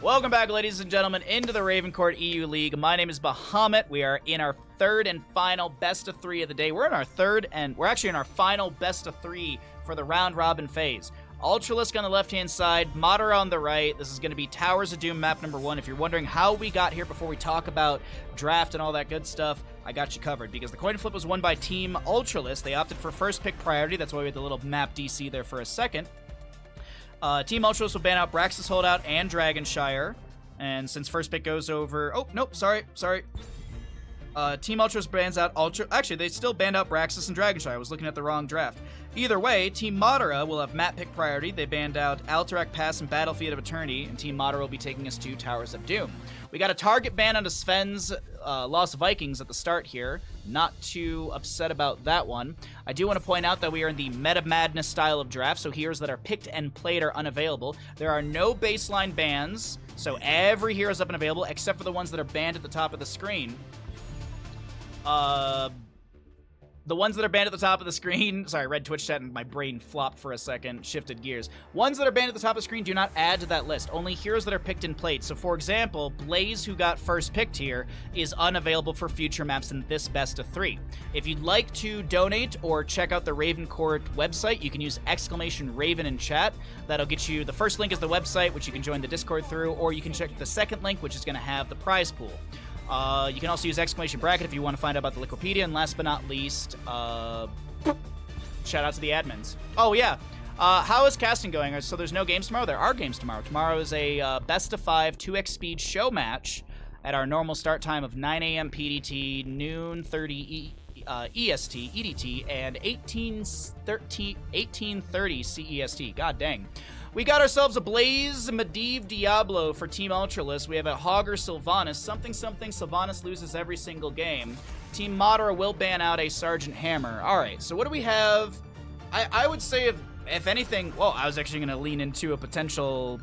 Welcome back, ladies and gentlemen, into the Ravencourt EU League. My name is Bahamut. We are in our third and final best of three of the day. We're actually in our final best of three for the round robin phase. Ultralisk on the left-hand side, Madara on the right. This is going to be Towers of Doom map number 1. If you're wondering how we got here before we talk about draft and all that good stuff, I got you covered, because the coin flip was won by Team Ultralisk. They opted for first pick priority. That's why we had the little map DC there for a second. Team Ultralisk will ban out Braxis Holdout and Dragonshire. And since first pick goes over... Oh, nope, sorry. Team Ultralisk bans out Actually, they still banned out Braxis and Dragonshire. I was looking at the wrong draft. Either way, Team Madara will have map pick priority. They banned out Alterac Pass and Battlefield of Eternity, and Team Madara will be taking us to Towers of Doom. We got a target ban onto Sven's Lost Vikings at the start here. Not too upset about that one. I do want to point out that we are in the Meta Madness style of draft, so heroes that are picked and played are unavailable. There are no baseline bans, so every hero is up and available, except for the ones that are banned at the top of the screen. The ones that are banned at the top of the screen... Sorry, read Twitch chat and my brain flopped for a second, shifted gears. Ones that are banned at the top of the screen do not add to that list. Only heroes that are picked and played. So, for example, Blaze, who got first picked here, is unavailable for future maps in this best of 3. If you'd like to donate or check out the Ravencourt website, you can use !Raven in chat. That'll get you... The first link is the website, which you can join the Discord through, or you can check the second link, which is going to have the prize pool. You can also use !Bracket if you want to find out about the Liquipedia, and last but not least, shout out to the admins. Oh, yeah. How is casting going? So there's no games tomorrow? There are games tomorrow. Tomorrow is a best of 5 2x speed show match at our normal start time of 9 a.m. PDT, noon 30 EST, EDT, and 1830 CEST. God dang. We got ourselves a Blaze Medivh Diablo for Team Ultralisk. We have a Hogger Sylvanas. Something Sylvanas loses every single game. Team Madara will ban out a Sergeant Hammer. Alright, so what do we have? I would say, if anything... Well, I was actually going to lean into a potential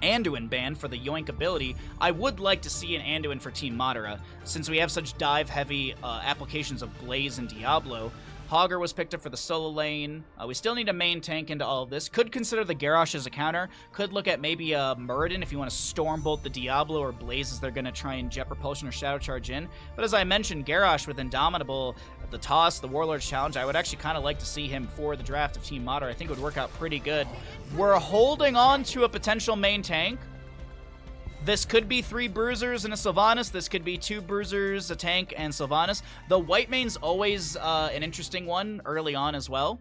Anduin ban for the Yoink ability. I would like to see an Anduin for Team Madara, since we have such dive-heavy applications of Blaze and Diablo. Hogger was picked up for the solo lane. We still need a main tank into all of this. Could consider the Garrosh as a counter. Could look at maybe a Muradin if you want to Stormbolt the Diablo or Blaze as they're going to try and Jet Propulsion or Shadow Charge in. But as I mentioned, Garrosh with Indomitable, the Toss, the Warlord's Challenge, I would actually kind of like to see him for the draft of Team Madara. I think it would work out pretty good. We're holding on to a potential main tank. This could be 3 Bruisers and a Sylvanas. This could be 2 Bruisers, a tank, and Sylvanas. The Whitemaine's always an interesting one early on as well.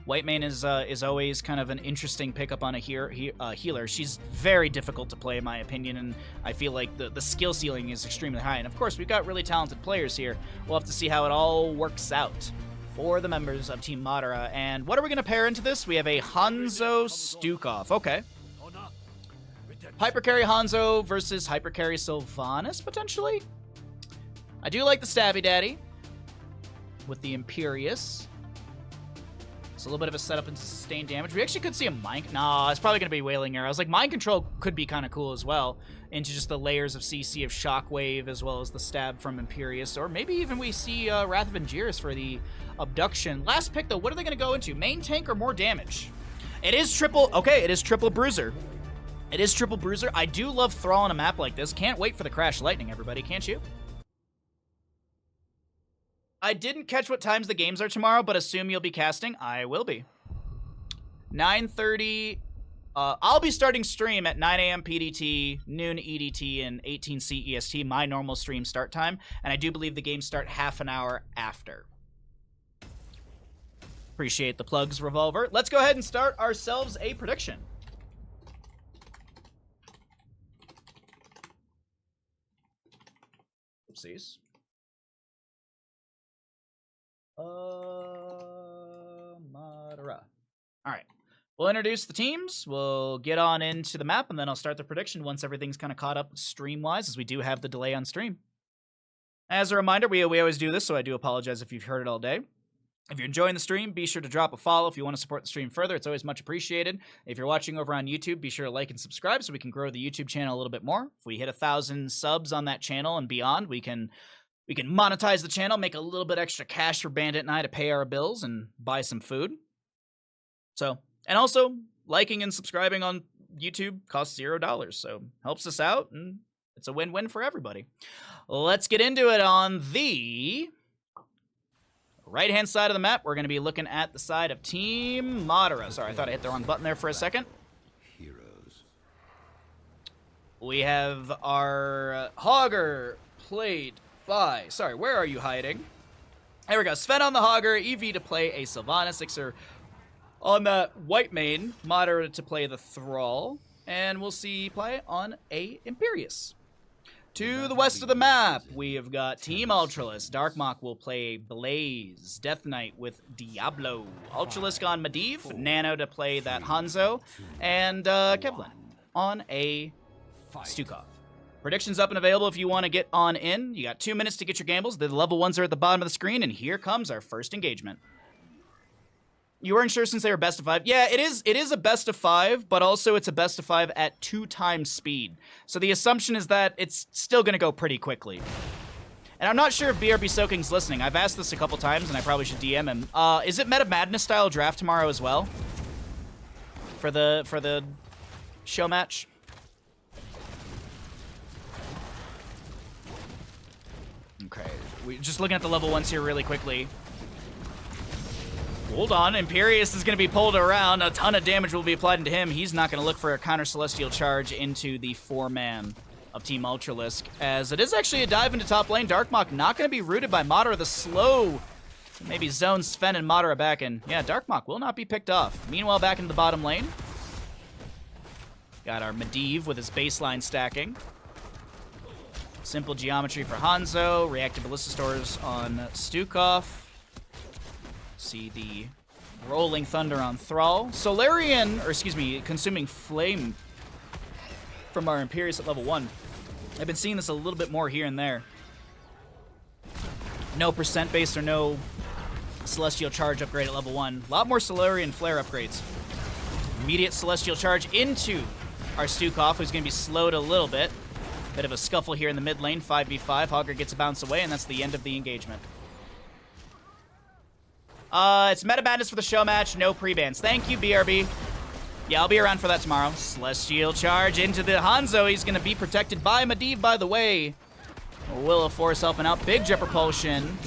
Whitemain is always kind of an interesting pickup on a healer. She's very difficult to play, in my opinion, and I feel like the skill ceiling is extremely high. And of course, we've got really talented players here. We'll have to see how it all works out for the members of Team Madara. And what are we going to pair into this? We have a Hanzo Stukov. Okay. Hypercarry Hanzo versus Hypercarry Sylvanas, potentially? I do like the Stabby Daddy with the Imperious. It's a little bit of a setup into sustained damage. We actually could see a Mind... Nah, it's probably going to be Wailing Arrow. I was like, Mind Control could be kind of cool as well, into just the layers of CC of Shockwave, as well as the stab from Imperious, or maybe even we see Wrath of Angiris for the Abduction. Last pick, though, what are they going to go into? Main tank or more damage? It is triple... Okay, it is triple Bruiser. It is triple Bruiser. I do love Thrall on a map like this. Can't wait for the Crash Lightning, everybody. Can't you? I didn't catch what times the games are tomorrow, but assume you'll be casting. I will be. 9:30. I'll be starting stream at 9 a.m. PDT, noon EDT, and 18 CEST, my normal stream start time. And I do believe the games start half an hour after. Appreciate the plugs, Revolver. Let's go ahead and start ourselves a prediction. Oopsies. Madara. Alright. We'll introduce the teams, we'll get on into the map, and then I'll start the prediction once everything's kind of caught up stream-wise, as we do have the delay on stream. As a reminder, we always do this, so I do apologize if you've heard it all day. If you're enjoying the stream, be sure to drop a follow if you want to support the stream further. It's always much appreciated. If you're watching over on YouTube, be sure to like and subscribe so we can grow the YouTube channel a little bit more. If we hit 1,000 subs on that channel and beyond, we can monetize the channel, make a little bit extra cash for Bandit and I to pay our bills and buy some food. So, and also, liking and subscribing on YouTube costs $0, so helps us out, and it's a win-win for everybody. Let's get into it on the right-hand side of the map. We're going to be looking at the side of Team Madara. Sorry, I thought I hit the wrong button there for a second. Heroes. We have our Hogger played by... Sorry, where are you hiding? There we go. Sven on the Hogger, Eevee to play a Sylvanas, Ixer on the white main, Madara to play the Thrall, and we'll see play on a Imperius. To the west of the map, we have got Team Ultralisk. Darkmok will play Blaze. Death Knight with Diablo. Ultralisk on Medivh. Nano to play that Hanzo. And Kevlin on a Stukov. Predictions up and available if you want to get on in. You got 2 minutes to get your gambles. The level 1s are at the bottom of the screen, and here comes our first engagement. You weren't sure since they were best of 5. Yeah, it is a best of 5, but also it's a best of 5 at 2 times speed. So the assumption is that it's still going to go pretty quickly. And I'm not sure if BRB Soaking's listening. I've asked this a couple times, and I probably should DM him. Is it Meta Madness style draft tomorrow as well? For the show match? Okay, we're just looking at the level 1s here really quickly. Hold on, Imperius is going to be pulled around. A ton of damage will be applied to him. He's not going to look for a counter Celestial Charge into the 4-man of Team Ultralisk, as it is actually a dive into top lane. Darkmok not going to be rooted by Madara. The slow maybe zone Sven and Madara back in. Yeah, Darkmok will not be picked off. Meanwhile, back into the bottom lane, got our Medivh with his baseline stacking. Simple geometry for Hanzo. Reactive Ballista Stores on Stukov. See the Rolling Thunder on Thrall. Solarian, or excuse me, Consuming Flame from our Imperius at level 1. I've been seeing this a little bit more here and there. No percent based or no Celestial Charge upgrade at level 1. A lot more Solarian Flare upgrades. Immediate Celestial Charge into our Stukov, who's going to be slowed a little bit. Bit of a scuffle here in the mid lane, 5v5. Hogger gets a bounce away, and that's the end of the engagement. It's Meta Madness for the show match, no pre-bans. Thank you, BRB. Yeah, I'll be around for that tomorrow. Celestial Charge into the Hanzo. He's going to be protected by Medivh, by the way. Will of Force helping out. Big Jet Propulsion.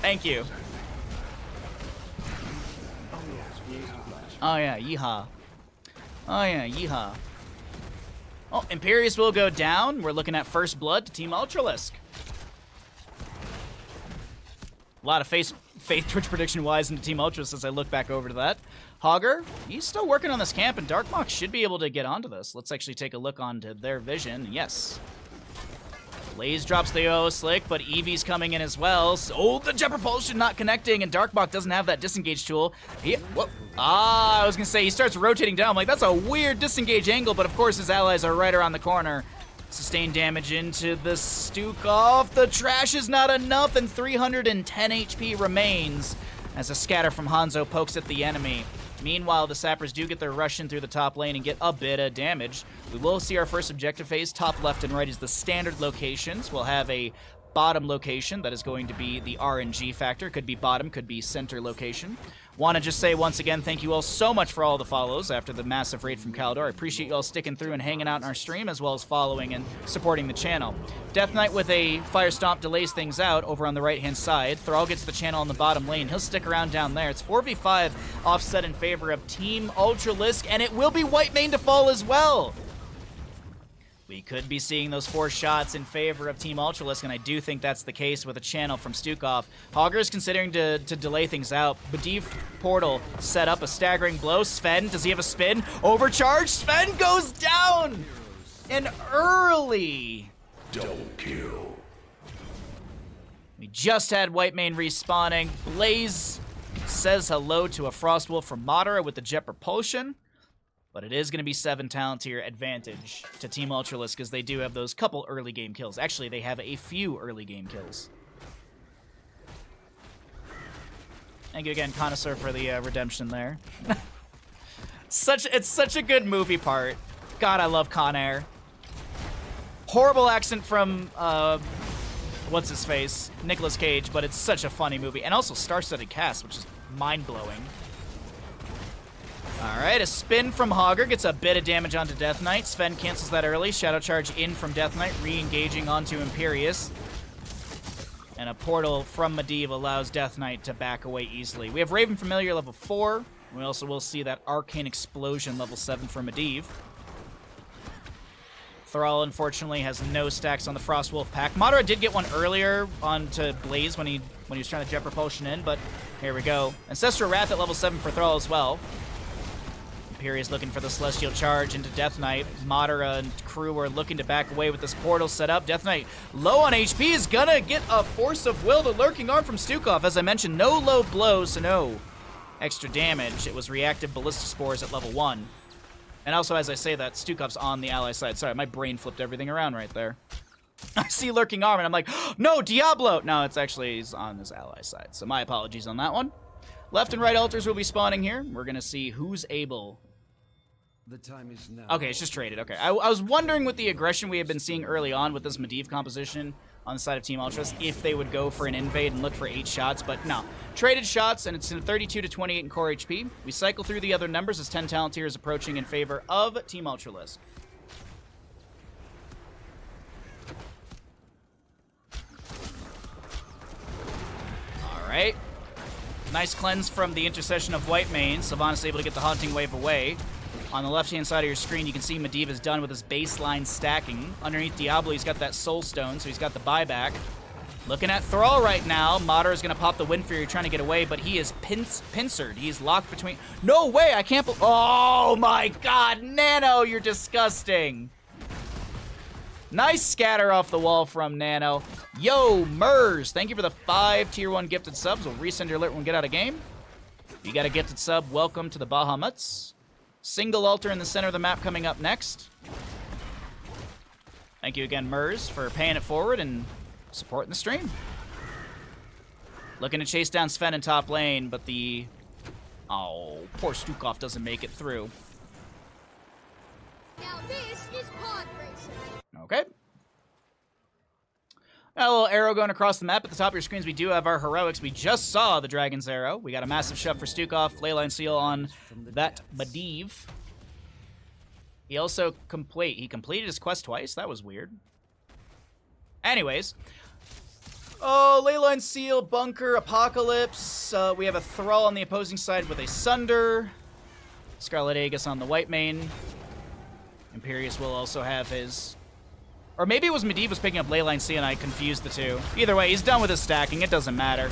Thank you. Oh, yeah, yeehaw. Oh, yeah, yeehaw. Oh, Imperius will go down. We're looking at first blood to Team Ultralisk. A lot of faith Twitch prediction-wise into Team Ultralisk as I look back over to that. Hogger, he's still working on this camp, and Darkmok should be able to get onto this. Let's actually take a look onto their vision. Yes. Blaze drops the OO Slick, but Eevee's coming in as well. So the Jet Propulsion not connecting, and Darkmok doesn't have that disengage tool. I was going to say, he starts rotating down. I'm like, that's a weird disengage angle, but of course his allies are right around the corner. Sustained damage into the Stukov. The trash is not enough, and 310 HP remains as a scatter from Hanzo pokes at the enemy. Meanwhile, the Sappers do get their rush in through the top lane and get a bit of damage. We will see our first objective phase. Top left and right is the standard locations. We'll have a bottom location that is going to be the RNG factor. Could be bottom, could be center location. Want to just say once again, thank you all so much for all the follows after the massive raid from Caldor. I appreciate you all sticking through and hanging out in our stream, as well as following and supporting the channel. Death Knight with a Fire Stomp delays things out over on the right-hand side. Thrall gets the channel on the bottom lane. He'll stick around down there. It's 4v5 offset in favor of Team Ultralisk, and it will be white main to fall as well. We could be seeing those 4 shots in favor of Team Ultralisk, and I do think that's the case with a channel from Stukov. Hogger is considering to delay things out. Medivh Portal set up a staggering blow. Sven, does he have a spin? Overcharge. Sven goes down! And early. Double kill. We just had white main respawning. Blaze says hello to a Frostwolf from Madara with the Jet Propulsion. But it is going to be 7 talent tier advantage to Team Ultralisk, because they do have those couple early game kills. Actually, they have a few early game kills. Thank you again, Connoisseur, for the redemption there. It's such a good movie part. God, I love Con Air. Horrible accent from, what's his face? Nicolas Cage, but it's such a funny movie. And also star-studded cast, which is mind-blowing. Alright, a spin from Hogger gets a bit of damage onto Death Knight. Sven cancels that early. Shadow Charge in from Death Knight, re-engaging onto Imperius. And a portal from Medivh allows Death Knight to back away easily. We have Raven Familiar level 4. We also will see that Arcane Explosion level 7 for Medivh. Thrall, unfortunately, has no stacks on the Frostwolf pack. Madara did get one earlier onto Blaze when he was trying to jet propulsion in, but here we go. Ancestral Wrath at level 7 for Thrall as well. Imperius looking for the Celestial Charge into Death Knight. Madara and crew are looking to back away with this portal set up. Death Knight, low on HP, is gonna get a Force of Will. The Lurking Arm from Stukov. As I mentioned, no low blows, so no extra damage. It was reactive Ballista Spores at level 1. And also, as I say that, Stukov's on the ally side. Sorry, my brain flipped everything around right there. I see Lurking Arm, and I'm like, no, Diablo! No, it's actually, he's on his ally side. So my apologies on that one. Left and right altars will be spawning here. We're going to see who's able. The time is now. Okay, it's just traded. Okay, I was wondering with the aggression we have been seeing early on with this Medivh composition on the side of Team Ultras, if they would go for an invade and look for 8 shots, but no. Traded shots, and it's in 32 to 28 in core HP. We cycle through the other numbers as 10 talent tier is approaching in favor of Team Ultralisk. Alright. Nice cleanse from the intercession of Whitemane. Sylvanas able to get the Haunting Wave away. On the left-hand side of your screen, you can see Medivh is done with his baseline stacking. Underneath Diablo, he's got that Soul Stone, so he's got the buyback. Looking at Thrall right now. Madara is going to pop the Wind Fury trying to get away, but he is pincered. He's locked between... No way! I can't... Oh my god! Nano, you're disgusting! Nice scatter off the wall from Nano. Yo, Mers! Thank you for the 5 tier 1 gifted subs. We'll resend your alert when we get out of game. You got a gifted sub. Welcome to the Bahamuts. Single altar in the center of the map coming up next. Thank you again, Mers, for paying it forward and supporting the stream. Looking to chase down Sven in top lane, but the... Oh, poor Stukov doesn't make it through. Now this is pod racing. Okay. A little arrow going across the map. At the top of your screens, we do have our heroics. We just saw the Dragon's Arrow. We got a massive shove for Stukov. Leyline Seal on that Medivh. He also completed his quest twice. That was weird. Anyways. Oh, Leyline Seal, Bunker, Apocalypse. We have a Thrall on the opposing side with a Sunder. Scarlet Aegis on the Whitemane. Imperius will also have his... Or maybe it was Medivh was picking up Leyline Sea and I confused the two. Either way, he's done with his stacking. It doesn't matter.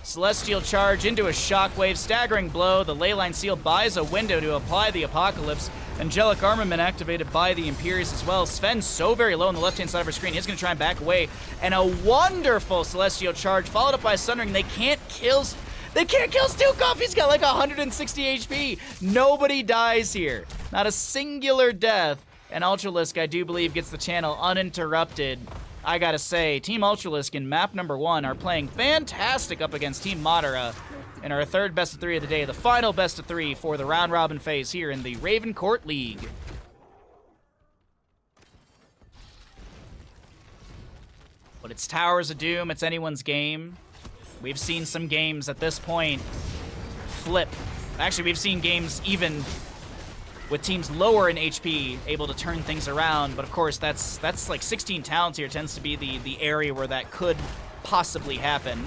Celestial Charge into a Shockwave. Staggering Blow. The Leyline Seal buys a window to apply the Apocalypse. Angelic Armament activated by the Imperius as well. Sven so very low on the left-hand side of her screen. He's going to try and back away. And a wonderful Celestial Charge followed up by Sundering. They can't kill Stukov. He's got like 160 HP. Nobody dies here. Not a singular death. And Ultralisk, I do believe, gets the channel uninterrupted. I gotta say, Team Ultralisk in map number 1 are playing fantastic up against Team Madara in our 3rd best of 3 of the day, the final best of 3 for the round-robin phase here in the Raven Court League. But it's Towers of Doom, it's anyone's game. We've seen some games at this point flip. Actually, we've seen games even with teams lower in HP able to turn things around, but of course that's like 16 talents here tends to be the area where that could possibly happen.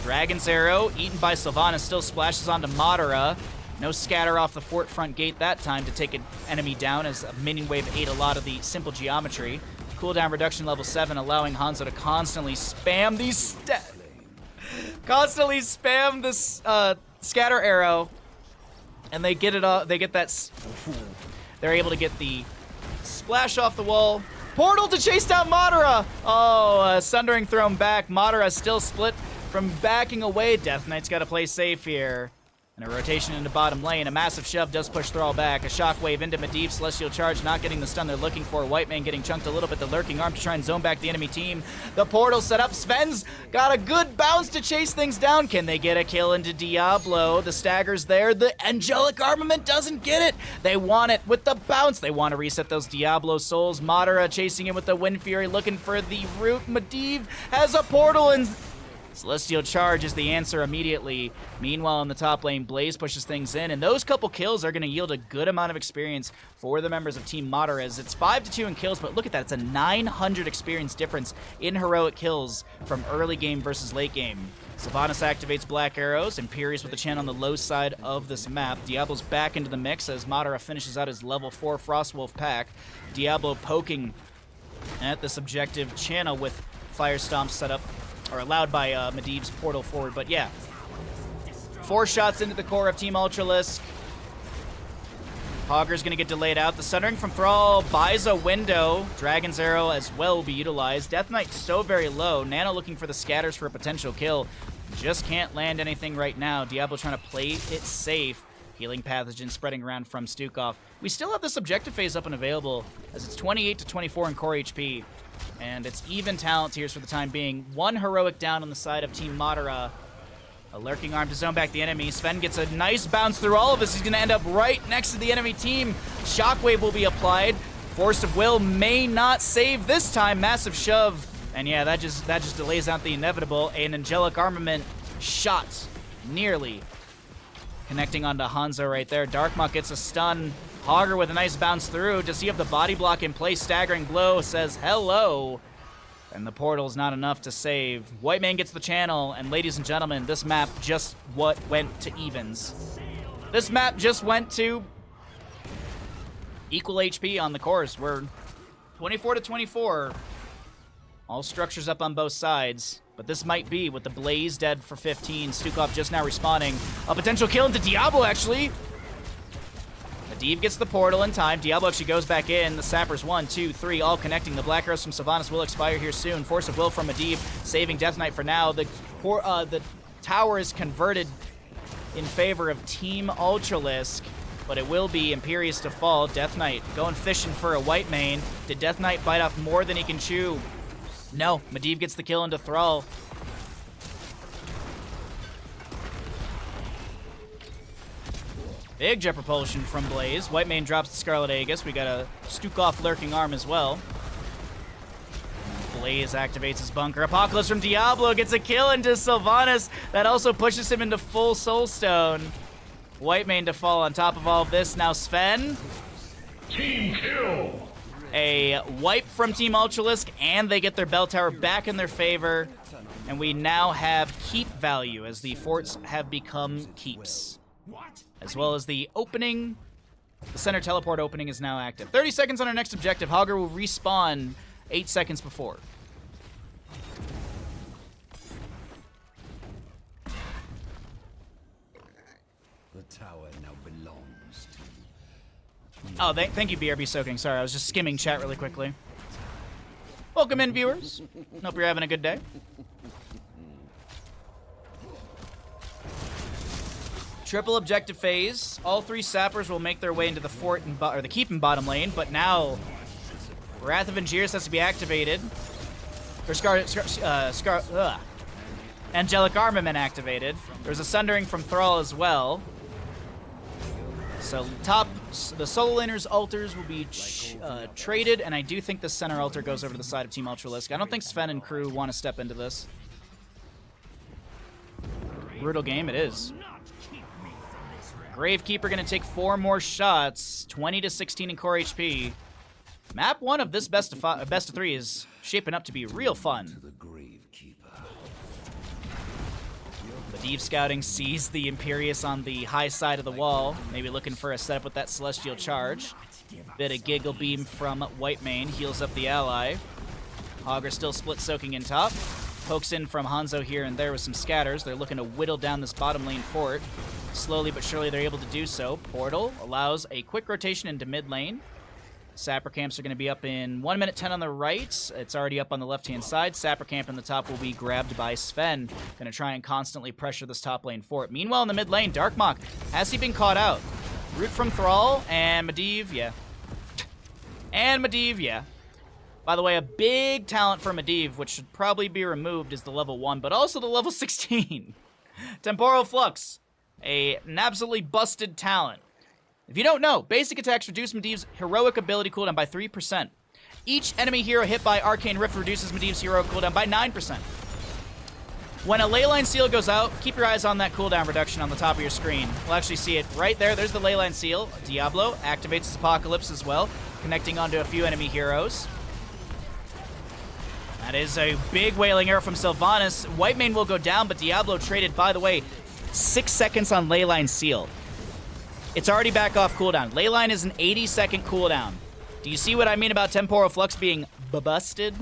Dragon's Arrow, eaten by Sylvanas, still splashes onto Madara. No scatter off the fort front gate that time to take an enemy down as a minion wave ate a lot of the simple geometry. Cooldown reduction level 7, allowing Hanzo to constantly spam these scatter arrow. And they get it all. They get that. They're able to get the splash off the wall. Portal to chase down Madara. Oh, Sundering thrown back. Madara still split from backing away. Death Knight's got to play safe here. And a rotation into bottom lane. A massive shove does push Thrall back. A shockwave into Medivh. Celestial Charge not getting the stun they're looking for. Whitemane getting chunked a little bit. The Lurking Arm to try and zone back the enemy team. The portal set up. Sven's got a good bounce to chase things down. Can they get a kill into Diablo? The stagger's there. The Angelic Armament doesn't get it. They want it with the bounce. They want to reset those Diablo souls. Madara chasing him with the Wind Fury looking for the root. Medivh has a portal and Celestial Charge is the answer immediately. Meanwhile, in the top lane, Blaze pushes things in, and those couple kills are going to yield a good amount of experience for the members of Team Madara, as it's 5-2 in kills, but look at that. It's a 900 experience difference in heroic kills from early game versus late game. Sylvanas activates Black Arrows, Imperius with the channel on the low side of this map. Diablo's back into the mix as Madara finishes out his level 4 Frostwolf pack. Diablo poking at this objective channel with Fire Stomp set up, or allowed by Medivh's portal forward. But yeah, 4 shots into the core of Team Ultralisk. Hogger's going to get delayed out. The Sundering from Thrall buys a window. Dragon's Arrow as well will be utilized. Death Knight so very low. Nano looking for the scatters for a potential kill. Just can't land anything right now. Diablo trying to play it safe. Healing Pathogen spreading around from Stukov. We still have this objective phase up and available, as it's 28-24 in core HP. And it's even talent tiers for the time being. 1 heroic down on the side of Team Madara. A lurking arm to zone back the enemy. Sven gets a nice bounce through all of this. He's going to end up right next to the enemy team. Shockwave will be applied. Force of Will may not save this time. Massive shove. And yeah, that just delays out the inevitable. An Angelic Armament shot. Nearly connecting onto Hanzo right there. Darkmok gets a stun. Hogger with a nice bounce through. Does he have the body block in place? Staggering blow says hello. And the portal's not enough to save. White Man gets the channel, and ladies and gentlemen, this map just went to evens. This map just went to equal HP on the cores. We're 24-24. All structures up on both sides. But this might be with the Blaze dead for 15. Stukov just now respawning. A potential kill into Diablo, actually. Medivh gets the portal in time. Diablo actually goes back in. The Sappers 1, 2, 3 all connecting. The Black Arrows from Sylvanas will expire here soon. Force of Will from Medivh saving Death Knight for now. The tower is converted in favor of Team Ultralisk, but it will be Imperius to fall. Death Knight going fishing for a white main. Did Death Knight bite off more than he can chew? No. Medivh gets the kill into Thrall. Big jet propulsion from Blaze. White Mane drops the Scarlet Aegis. We got a Stukov lurking arm as well. Blaze activates his bunker. Apocalypse from Diablo gets a kill into Sylvanas. That also pushes him into full Soulstone. White Mane to fall on top of all of this. Now Sven. Team kill! A wipe from Team Ultralisk, and they get their bell tower back in their favor. And we now have keep value, as the forts have become keeps. As well as the opening. The center teleport opening is now active. 30 seconds on our next objective. Hogger will respawn 8 seconds before. The tower now belongs to you. Oh, thank you, BRB Soaking. Sorry, I was just skimming chat really quickly. Welcome in, viewers. Hope you're having a good day. Triple objective phase. All 3 sappers will make their way into the fort or the keep in bottom lane, but now Wrath of Angiers has to be activated. Or Angelic Armament activated. There's a Sundering from Thrall as well. So the solo laner's altars will be traded, and I do think the center altar goes over to the side of Team Ultralisk. I don't think Sven and crew want to step into this. Brutal game it is. Gravekeeper going to take 4 more shots. 20-16 in core HP. Map 1 of this best of 3 is shaping up to be real fun. The Gravekeeper. Medivh scouting sees the Imperius on the high side of the wall. Maybe looking for a setup with that Celestial Charge. Bit of Giggle Beam from White Mane. Heals up the ally. Hogger still split soaking in top. Pokes in from Hanzo here and there with some scatters. They're looking to whittle down this bottom lane fort. Slowly but surely they're able to do so. Portal allows a quick rotation into mid lane. Sapper camps are going to be up in 1 minute 10 on the right. It's already up on the left-hand side. Sapper camp in the top will be grabbed by Sven. Going to try and constantly pressure this top lane fort. Meanwhile, in the mid lane, Darkmok, has he been caught out? Root from Thrall and Medivh, yeah. And Medivh, yeah. By the way, a big talent for Medivh, which should probably be removed, is the level 1, but also the level 16. Temporal Flux. An absolutely busted talent. If you don't know, basic attacks reduce Medivh's heroic ability cooldown by 3%. Each enemy hero hit by Arcane Rift reduces Medivh's heroic cooldown by 9%. When a Leyline Seal goes out, keep your eyes on that cooldown reduction on the top of your screen. We'll actually see it right there. There's the Leyline Seal. Diablo activates his Apocalypse as well, connecting onto a few enemy heroes. That is a big Wailing Arrow from Sylvanas. Whitemane will go down, but Diablo traded, by the way, 6 seconds on Leyline Seal. It's already back off cooldown. Leyline is an 80-second cooldown. Do you see what I mean about Temporal Flux being busted?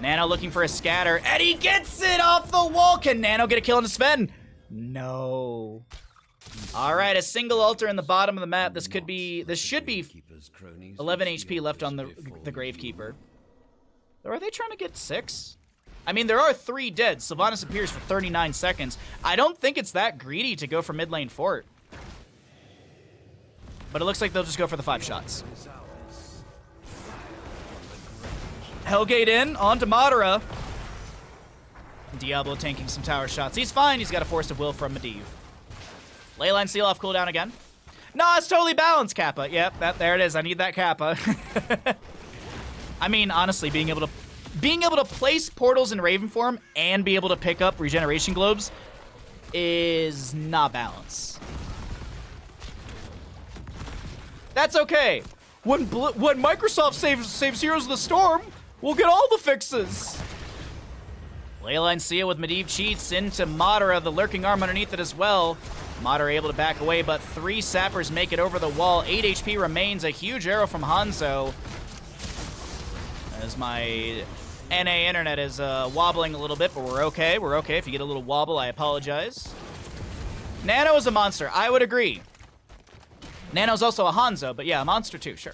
Nano looking for a scatter, and he gets it off the wall. Can Nano get a kill on Sven? No. All right, a single altar in the bottom of the map. This should be 11 HP left on the Gravekeeper. Or are they trying to get 6? I mean, there are 3 dead. Sylvanas appears for 39 seconds. I don't think it's that greedy to go for mid lane fort. But it looks like they'll just go for the 5 shots. Hellgate in, onto Madara. Diablo tanking some tower shots. He's fine, he's got a Force of Will from Medivh. Leyline Seal off cooldown again. No, it's totally balanced, Kappa. Yep, there it is. I need that Kappa. I mean, honestly, being able to place portals in Raven form and be able to pick up regeneration globes is not balanced. That's okay. When Microsoft saves Heroes of the Storm, we'll get all the fixes. Leyline Seal with Medivh cheats into Madara, the lurking arm underneath it as well. Madara able to back away, but 3 sappers make it over the wall. 8 HP remains. A huge arrow from Hanzo. As my NA internet is wobbling a little bit, but we're okay. We're okay. If you get a little wobble, I apologize. Nano is a monster. I would agree. Nano's also a Hanzo, but yeah, a monster too, sure.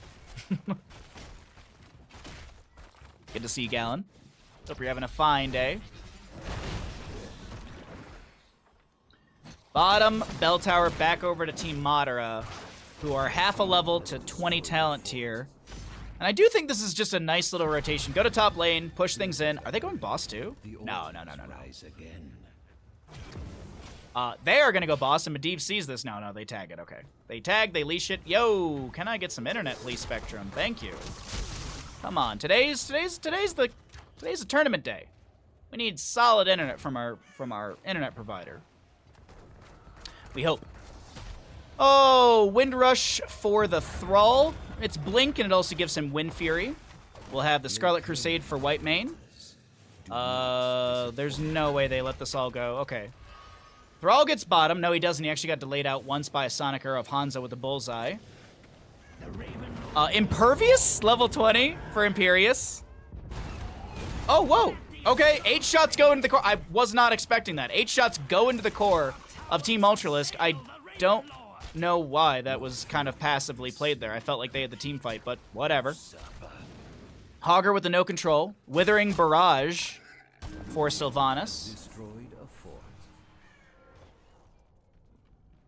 Good to see you, Gallon. Hope you're having a fine day. Bottom bell tower back over to Team Madara, who are half a level to 20 talent tier. And I do think this is just a nice little rotation. Go to top lane, push things in. Are they going boss too? No. They are going to go boss, and Medivh sees this. No, they tag it. Okay. They tag, they leash it. Yo, can I get some internet, please, Spectrum? Thank you. Come on. Today's a tournament day. We need solid internet from our internet provider. We hope. Oh, Wind Rush for the Thrall. It's Blink, and it also gives him Wind Fury. We'll have the Scarlet Crusade for Whitemane. There's no way they let this all go. Okay. Thrall gets bottom. No, he doesn't. He actually got delayed out once by a Sonic Arrow of Hanzo with a bullseye. Impervious, level 20 for Imperius. Oh, whoa. Okay, 8 shots go into the core. I was not expecting that. 8 shots go into the core of Team Ultralisk. I don't know why that was kind of passively played there. I felt like they had the team fight, but whatever. Hogger with the no control. Withering Barrage for Sylvanas.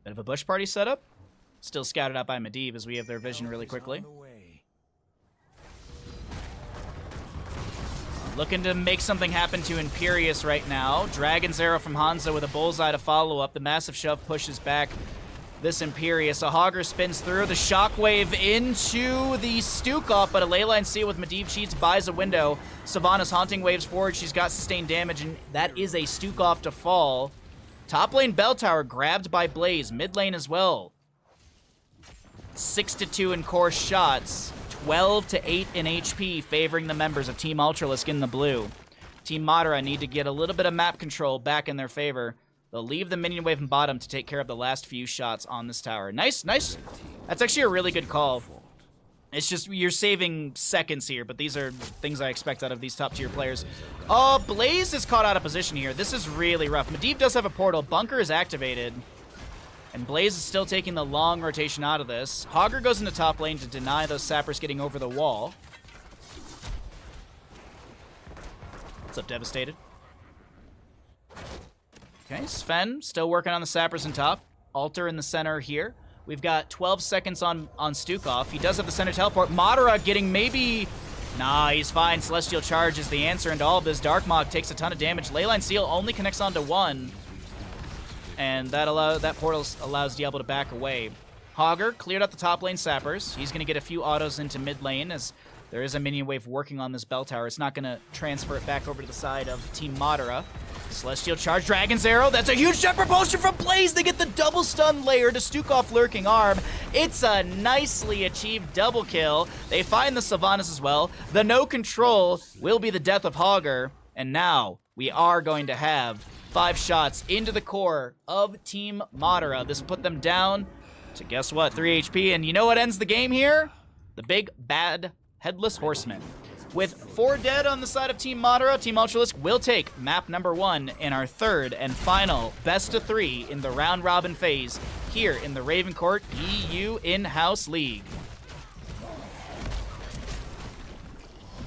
Bit of a bush party setup. Still scouted out by Medivh as we have their vision really quickly. Looking to make something happen to Imperius right now. Dragon's Arrow from Hanzo with a bullseye to follow up. The massive shove pushes back this Imperius. A Hogger spins through. The shockwave into the Stukov, but a Leyline Seal with Medivh cheats buys a window. Sylvanas haunting waves forward. She's got sustained damage, and that is a Stukov to fall. Top lane bell tower grabbed by Blaze. Mid lane as well. 6-2 in core shots. 12-8 in HP, favoring the members of Team Ultralisk in the blue. Team Madara need to get a little bit of map control back in their favor. They'll leave the minion wave in bottom to take care of the last few shots on this tower. Nice. That's actually a really good call. It's just you're saving seconds here, but these are things I expect out of these top tier players. Blaze is caught out of position here. This is really rough. Medivh does have a portal. Bunker is activated. And Blaze is still taking the long rotation out of this. Hogger goes into top lane to deny those sappers getting over the wall. What's up, Devastated? Okay, Sven still working on the sappers in top. Altar in the center here. We've got 12 seconds on Stukov. He does have the center teleport. Madara getting maybe... Nah, he's fine. Celestial Charge is the answer into all of this. Darkmog takes a ton of damage. Leyline Seal only connects onto 1. And that portal allows Diablo to back away. Hogger cleared out the top lane sappers. He's going to get a few autos into mid lane as there is a minion wave working on this bell tower. It's not going to transfer it back over to the side of Team Madara. Celestial Charge, Dragon's Arrow. That's a huge jump propulsion from Blaze. They get the double stun layer to Stukov Lurking Arm. It's a nicely achieved double kill. They find the Sylvanas as well. The no control will be the death of Hogger. And now we are going to have 5 shots into the core of Team Madara. This will put them down to, guess what, 3 HP. And you know what ends the game here? The big bad Headless Horseman. With 4 dead on the side of Team Madara, Team Ultralisk will take map number 1 in our 3rd and final best of 3 in the round robin phase here in the Ravencourt EU In-House League.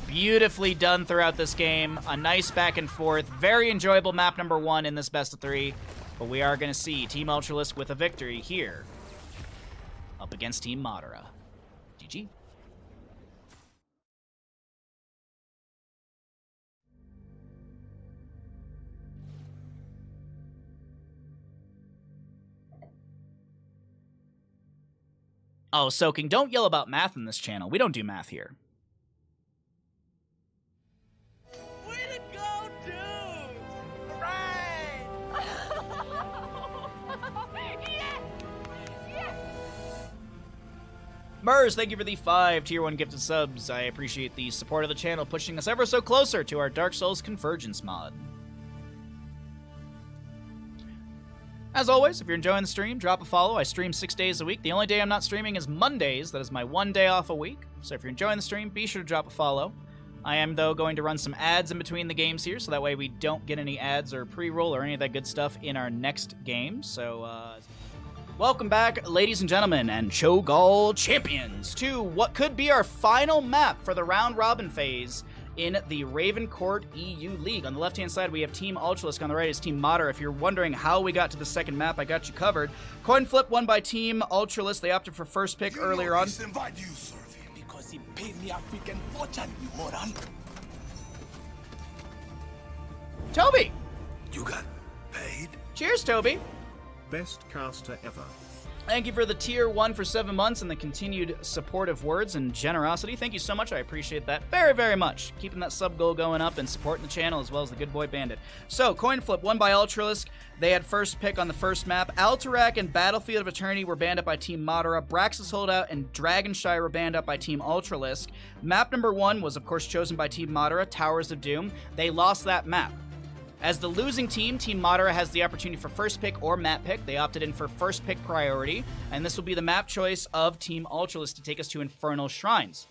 Beautifully done throughout this game. A nice back and forth. Very enjoyable map number 1 in this best of 3. But we are going to see Team Ultralisk with a victory here up against Team Madara. GG. Oh, Soaking, don't yell about math in this channel. We don't do math here. Way to go, dude! Right! Yes! Yes! Mers, thank you for the 5 Tier 1 gifted subs. I appreciate the support of the channel, pushing us ever so closer to our Dark Souls Convergence mod. As always, if you're enjoying the stream, drop a follow. I stream 6 days a week. The only day I'm not streaming is Mondays. That is my 1 day off a week. So if you're enjoying the stream, be sure to drop a follow. I am, though, going to run some ads in between the games here, so that way we don't get any ads or pre-roll or any of that good stuff in our next game. So, welcome back, ladies and gentlemen, and Cho'Gall champions, to what could be our final map for the round-robin phase in the Ravencourt EU League. On the left-hand side, we have Team Ultralisk. On the right is Team Madara. If you're wondering how we got to the second map, I got you covered. Coin flip won by Team Ultralisk. They opted for first pick earlier on. Because he paid me a freaking fortune, you moron. Toby! You got paid? Cheers, Toby! Best caster ever. Thank you for the tier 1 for 7 months and the continued supportive words and generosity. Thank you so much. I appreciate that very, very much. Keeping that sub goal going up and supporting the channel as well as the Good Boy Bandit. So, coin flip won by Ultralisk. They had first pick on the first map. Alterac and Battlefield of Eternity were banned up by Team Madara. Braxis Holdout and Dragonshire were banned up by Team Ultralisk. Map number 1 was, of course, chosen by Team Madara, Towers of Doom. They lost that map. As the losing team, Team Madara has the opportunity for first pick or map pick. They opted in for first pick priority, and this will be the map choice of Team Ultralisk to take us to Infernal Shrines.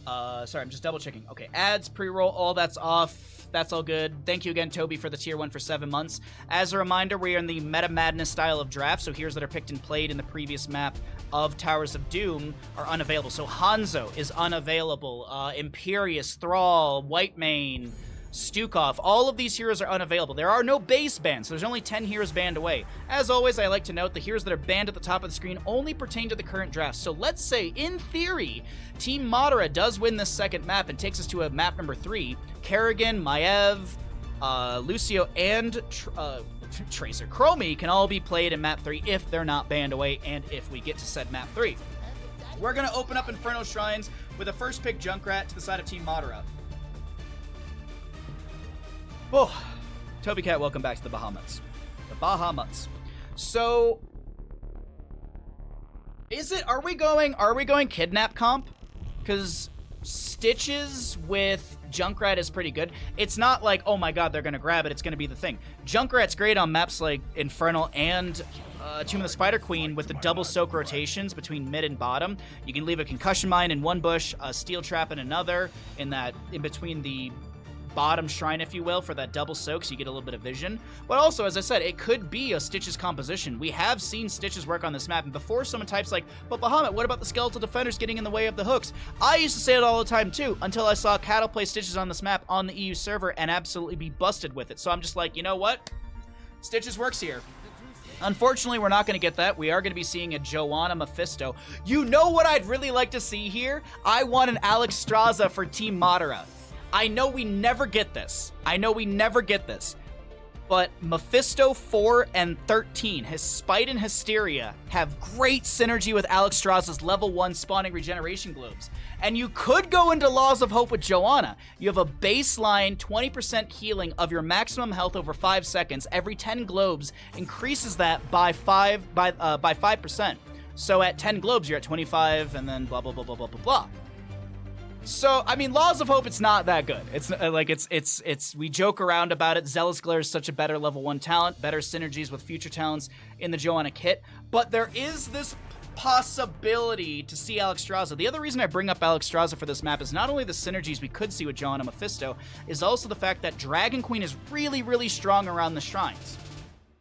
Sorry, I'm just double checking. Okay, ads, pre-roll, all that's off. That's all good. Thank you again, Toby, for the tier 1 for 7 months. As a reminder, we are in the Meta Madness style of draft, so heroes that are picked and played in the previous map of Towers of Doom are unavailable. So Hanzo is unavailable. Imperious, Thrall, Whitemane, Stukov, all of these heroes are unavailable. There are no base bans, so there's only 10 heroes banned away. As always, I like to note the heroes that are banned at the top of the screen only pertain to the current draft. So let's say, in theory, Team Madara does win this second map and takes us to a map number 3. Kerrigan, Maev, Lucio, and Tracer Chromie can all be played in map 3 if they're not banned away and if we get to said map 3. We're going to open up Infernal Shrines with a first pick Junkrat to the side of Team Madara. Oh, Toby Cat, welcome back to the Bahamuts. The Bahamuts. So, are we going kidnap comp? Because Stitches with Junkrat is pretty good. It's not like, oh my god, they're gonna grab it, it's gonna be the thing. Junkrat's great on maps like Infernal and Tomb of the Spider Queen with the double soak rotations between mid and bottom. You can leave a concussion mine in one bush, a steel trap in another, in between the bottom shrine, if you will, for that double soak, so you get a little bit of vision. But also, as I said, it could be a Stitches composition. We have seen Stitches work on this map, and before someone types like, but Bahamut, what about the skeletal defenders getting in the way of the hooks? I used to say it all the time too, until I saw Cattle play Stitches on this map on the EU server and absolutely be busted with it. So I'm just like, you know what? Stitches works here. Unfortunately, we're not going to get that. We are going to be seeing a Joanna Mephisto. You know what I'd really like to see here? I want an Alex Straza for Team Madara. I know we never get this. but Mephisto 4 and 13, his Spite and Hysteria, have great synergy with Alexstrasza's level 1 spawning regeneration globes. And you could go into Laws of Hope with Joanna. You have a baseline 20% healing of your maximum health over 5 seconds. Every 10 globes increases that by 5%. So at 10 globes, you're at 25, and then blah, blah, blah, blah, blah, blah, blah. So, I mean, Laws of Hope, it's not that good. It's we joke around about it. Zealous Glare is such a better level 1 talent, better synergies with future talents in the Joanna kit. But there is this possibility to see Alexstrasza. The other reason I bring up Alexstrasza for this map is not only the synergies we could see with Joanna Mephisto, is also the fact that Dragon Queen is really, really strong around the shrines.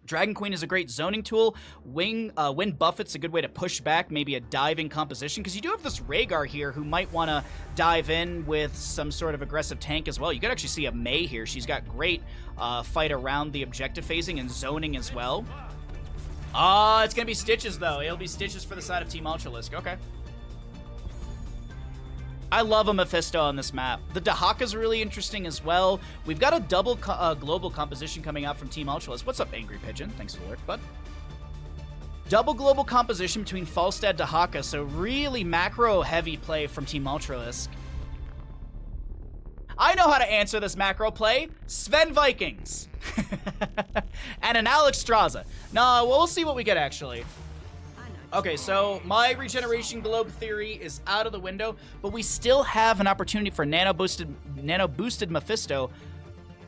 Dragon Queen is a great zoning tool. Wind Buffet's a good way to push back maybe a diving composition, because you do have this Rhaegar here who might want to dive in with some sort of aggressive tank as well. You could actually see a Mei here. She's got great fight around the objective phasing and zoning as well. It's going to be Stitches, though. It'll be Stitches for the side of Team Ultralisk. Okay. I love a Mephisto on this map. The Dahaka's really interesting as well. We've got a double global composition coming out from Team Ultralisk. What's up, Angry Pigeon? Thanks for the lurk, bud. Double global composition between Falstad, Dahaka, so really macro-heavy play from Team Ultralisk. I know how to answer this macro play. Sven Vikings. And an Alexstrasza. No, we'll see what we get, actually. Okay, so my regeneration globe theory is out of the window, but we still have an opportunity for nano boosted Mephisto.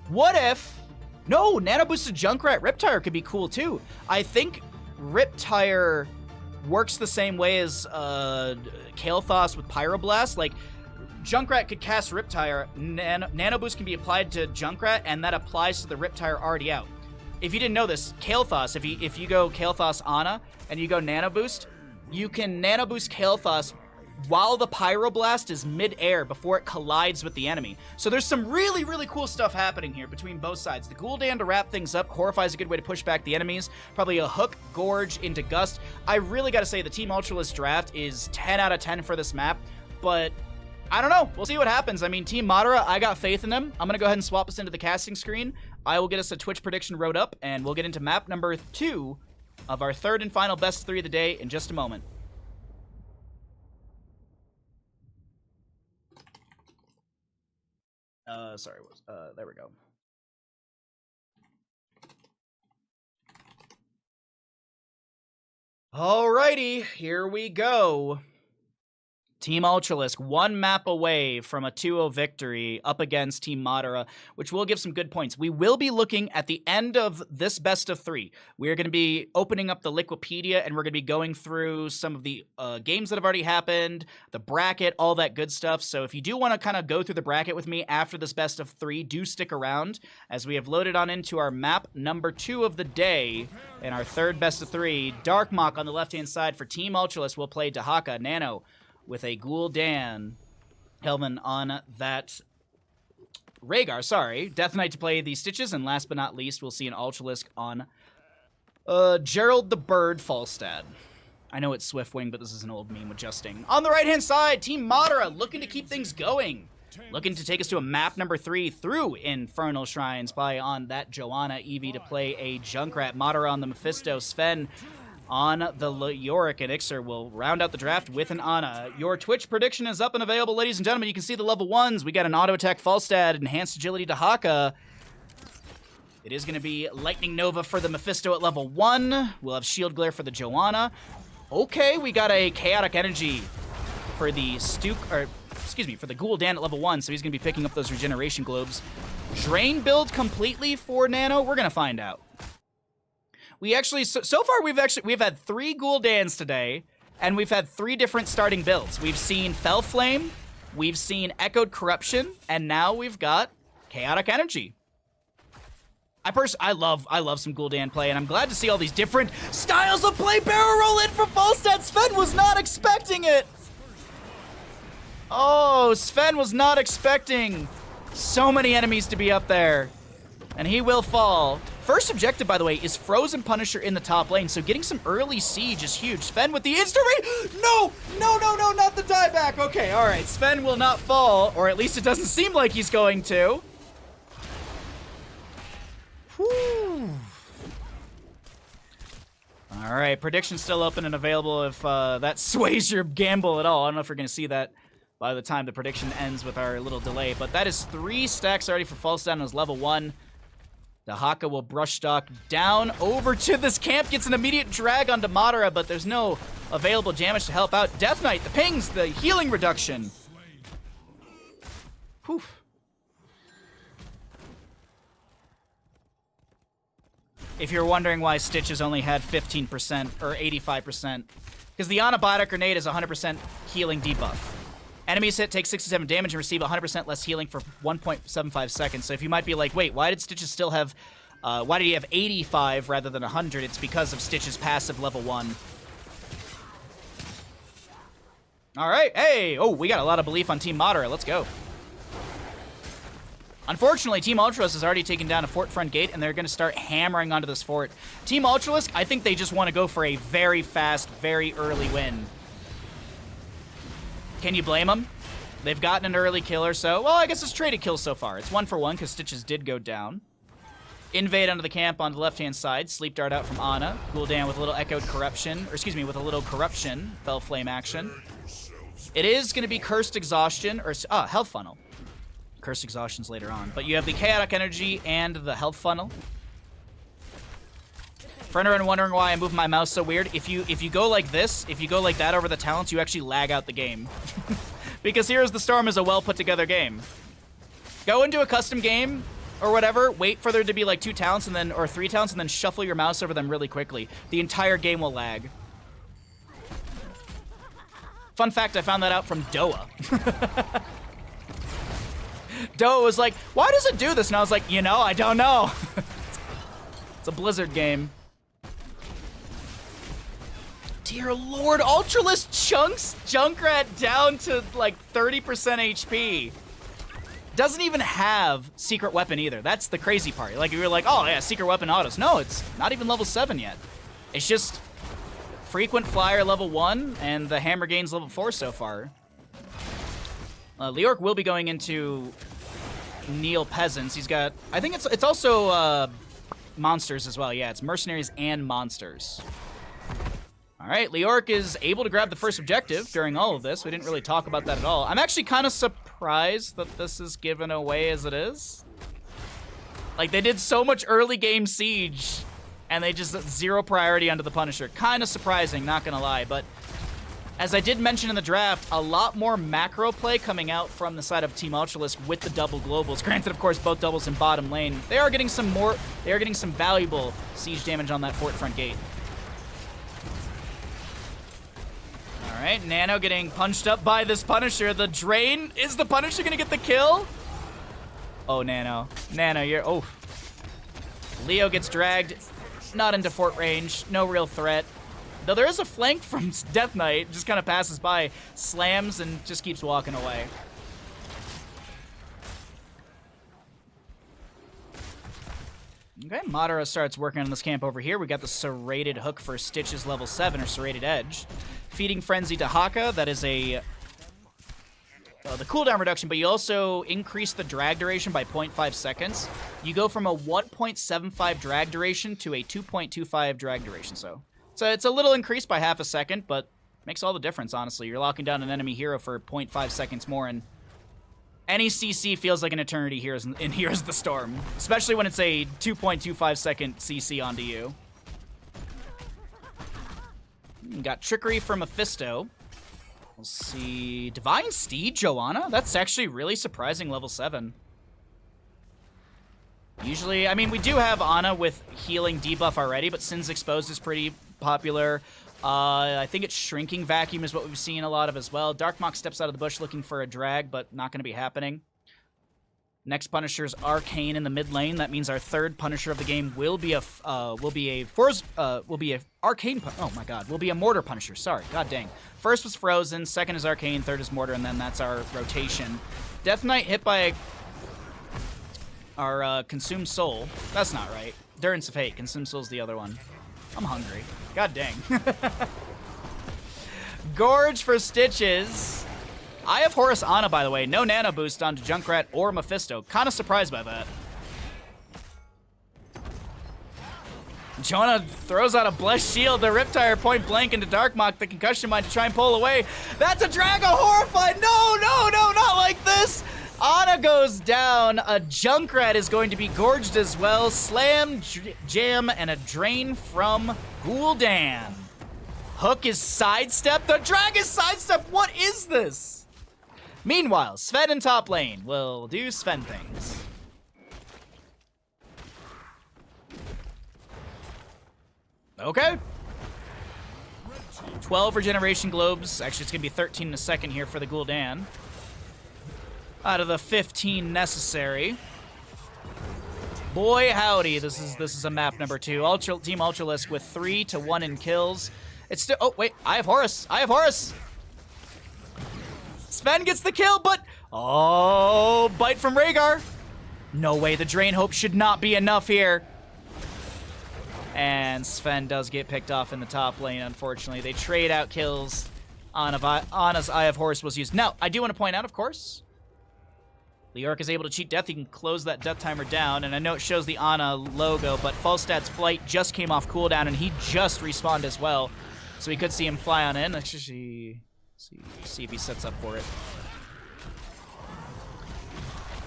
What if... No, nano boosted Junkrat Riptire could be cool, too. I think Riptire works the same way as Kael'thas with Pyroblast. Like, Junkrat could cast Riptire, Nano Boost can be applied to Junkrat, and that applies to the Riptire already out. If you didn't know this, Kael'thas, if you go Kael'thas Ana, and you go Nano Boost, you can Nano Boost Kael'thas while the Pyroblast is mid-air before it collides with the enemy. So there's some really, really cool stuff happening here between both sides. The Gul'dan to wrap things up. Horrify is a good way to push back the enemies. Probably a Hook, Gorge into Gust. I really gotta say the Team Ultralisk draft is 10 out of 10 for this map, but I don't know. We'll see what happens. I mean, Team Madara, I got faith in them. I'm gonna go ahead and swap us into the casting screen. I will get us a Twitch prediction wrote up, and we'll get into map number 2 of our third and final best of 3 of the day in just a moment. Sorry, there we go. Alrighty, here we go. Team Ultralisk, one map away from a 2-0 victory up against Team Madara, which will give some good points. We will be looking at the end of this best of 3. We're going to be opening up the Liquipedia, and we're going to be going through some of the games that have already happened, the bracket, all that good stuff. So if you do want to kind of go through the bracket with me after this best of 3, do stick around, as we have loaded on into our map number 2 of the day in our third best of 3. Darkmok on the left-hand side for Team Ultralisk will play Dahaka, Nano, with a Gul'dan Hellman on that Rhaegar, sorry. Death Knight to play the Stitches, and last but not least, we'll see an Ultralisk on Gerald the Bird Falstad. I know it's Swiftwing, but this is an old meme adjusting. On the right-hand side, Team Madara looking to keep things going. Looking to take us to a map number 3 through Infernal Shrines by on that Joanna Eevee to play a Junkrat. Madara on the Mephisto. Sven on the Yorick, and Ixer will round out the draft with an Ana. Your Twitch prediction is up and available, ladies and gentlemen. You can see the level 1s. We got an auto attack Falstad, enhanced agility to Haka. It is going to be Lightning Nova for the Mephisto at level 1. We'll have Shield Glare for the Joanna. Okay, we got a Chaotic Energy for the for the Gul'dan at level 1, so he's going to be picking up those regeneration globes. Drain build completely for Nano? We're going to find out. We actually, so far we've had 3 Gul'dans today, and we've had 3 different starting builds. We've seen Fell Flame, we've seen Echoed Corruption, and now we've got Chaotic Energy. I love some Gul'dan play, and I'm glad to see all these different styles of play. Barrel roll in from Falstad. Sven was not expecting it. Oh, Sven was not expecting so many enemies to be up there, and he will fall. First objective, by the way, is Frozen Punisher in the top lane, so getting some early siege is huge. Sven with the insta-raid! No, not the dieback! Okay, alright, Sven will not fall, or at least it doesn't seem like he's going to. Whew. All right, prediction still open and available if that sways your gamble at all. I don't know if we're going to see that by the time the prediction ends with our little delay, but that is 3 stacks already for false down as level 1. The Haka will brush stock down over to this camp, gets an immediate drag onto Madara, but there's no available damage to help out. Death Knight, the pings, the healing reduction. Poof. If you're wondering why Stitches only had 15% or 85%, because the Anabiotic Grenade is 100% healing debuff. Enemies hit take 67 damage and receive 100% less healing for 1.75 seconds. So if you might be like, wait, why did Stitches still have, why did he have 85 rather than 100? It's because of Stitches' passive level 1. All right, hey, oh, we got a lot of belief on Team Madara. Let's go. Unfortunately, Team Ultralisk has already taken down a fort front gate, and they're going to start hammering onto this fort. Team Ultralisk, I think they just want to go for a very fast, very early win. Can you blame them? They've gotten an early kill or so. Well, I guess it's traded kills so far. It's 1 for 1 because Stitches did go down. Invade onto the camp on the left-hand side. Sleep dart out from Ana. Cool down with a little echoed corruption. Or excuse me, with a little corruption. Fell flame action. It is going to be cursed exhaustion or health funnel. Cursed exhaustion's later on. But you have the chaotic energy and the health funnel. For anyone wondering why I move my mouse so weird, if you go like this, if you go like that over the talents, you actually lag out the game. Because Heroes of the Storm is a well put together game. Go into a custom game or whatever, wait for there to be like 2 talents and then or 3 talents and then shuffle your mouse over them really quickly. The entire game will lag. Fun fact, I found that out from Doa. Doa was like, why does it do this? And I was like, you know, I don't know. It's a Blizzard game. Dear Lord, Ultralisk chunks Junkrat down to like 30% HP. Doesn't even have secret weapon either. That's the crazy part. Like, you're like, oh yeah, secret weapon autos. No, it's not even level 7 yet. It's just frequent flyer level 1 and the hammer gains level 4 so far. Leorc will be going into Neil Peasants. He's got, I think it's also monsters as well. Yeah, it's mercenaries and monsters. All right, Leorc is able to grab the first objective during all of this. We didn't really talk about that at all. I'm actually kind of surprised that this is given away as it is. Like, they did so much early game siege, and they just 0 priority onto the Punisher. Kind of surprising, not gonna lie, but as I did mention in the draft, a lot more macro play coming out from the side of Team Ultralisk with the double globals. Granted, of course, both doubles in bottom lane. They are getting some valuable siege damage on that fort front gate. All right, Nano getting punched up by this Punisher. The drain, is the Punisher gonna get the kill? Oh, Nano, you're, oh. Leo gets dragged, not into fort range, no real threat. Though there is a flank from Death Knight, just kind of passes by, slams, and just keeps walking away. Okay, Madara starts working on this camp over here. We got the Serrated Hook for Stitches level 7, or Serrated Edge. Feeding Frenzy to Haka, that is a the cooldown reduction, but you also increase the drag duration by 0.5 seconds. You go from a 1.75 drag duration to a 2.25 drag duration, so it's a little increased by half a second, but makes all the difference, honestly. You're locking down an enemy hero for 0.5 seconds more, and any CC feels like an eternity here in Heroes of the Storm, especially when it's a 2.25 second CC onto you. You got Trickery from Mephisto. We'll see. Divine Steed, Joanna? That's actually really surprising, level 7. Usually, I mean, we do have Ana with healing debuff already, but Sins Exposed is pretty popular. I think it's Shrinking Vacuum is what we've seen a lot of as well. Darkmock steps out of the bush looking for a drag, but not going to be happening. Next Punisher is Arcane in the mid lane. That means our third Punisher of the game will be a Arcane. Oh my God, will be a Mortar Punisher. Sorry, God dang. First was Frozen, second is Arcane, third is Mortar, and then that's our rotation. Death Knight hit by our Consumed Soul. That's not right. Durance of Hate. Consumed Soul's the other one. I'm hungry. God dang. Gorge for Stitches. I have Horus Ana, by the way. No nano boost onto Junkrat or Mephisto. Kind of surprised by that. Jonah throws out a blessed shield, the Riptire point blank into Darkmock, the concussion mine to try and pull away. That's a Drago horrified. No, no, no, not like this. Ana goes down. A Junkrat is going to be gorged as well. Slam, jam, and a drain from Gul'dan. Hook is sidestepped. The drag is sidestepped. What is this? Meanwhile, Sven in top lane will do Sven things. Okay. 12 regeneration globes. Actually, it's going to be 13 in a second here for the Gul'dan. Out of the 15 necessary. Boy, howdy, this is a map number 2. Team Ultralisk with 3 to 1 in kills. It's still... Oh, wait. I have Horus. I have Horus. Sven gets the kill, but... Oh, bite from Rhaegar. No way. The Drain Hope should not be enough here. And Sven does get picked off in the top lane, unfortunately. They trade out kills. Ana's Eye of Horus was used. Now, I do want to point out, of course, Leoric is able to cheat death. He can close that death timer down. And I know it shows the Ana logo, but Falstad's flight just came off cooldown, and he just respawned as well. So we could see him fly on in. Let's just see if he sets up for it.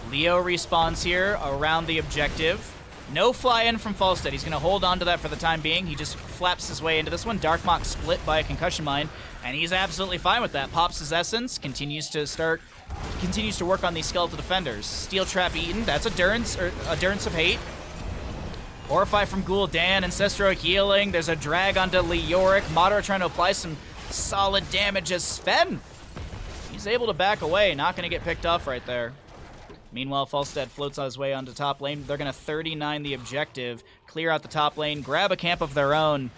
Leo respawns here around the objective. No fly in from Falstad. He's going to hold on to that for the time being. He just flaps his way into this one. Darkmock split by a concussion mine, and he's absolutely fine with that. Pops his essence, continues to work on these skeletal defenders. Steel trap eaten. That's a Durance of Hate. Horrify from Gul'dan. Ancestral healing. There's a drag onto Leoric. Madara trying to apply some solid damage as Sven. He's able to back away. Not going to get picked off right there. Meanwhile, Falstad floats on his way onto top lane. They're going to 39 the objective, clear out the top lane, grab a camp of their own.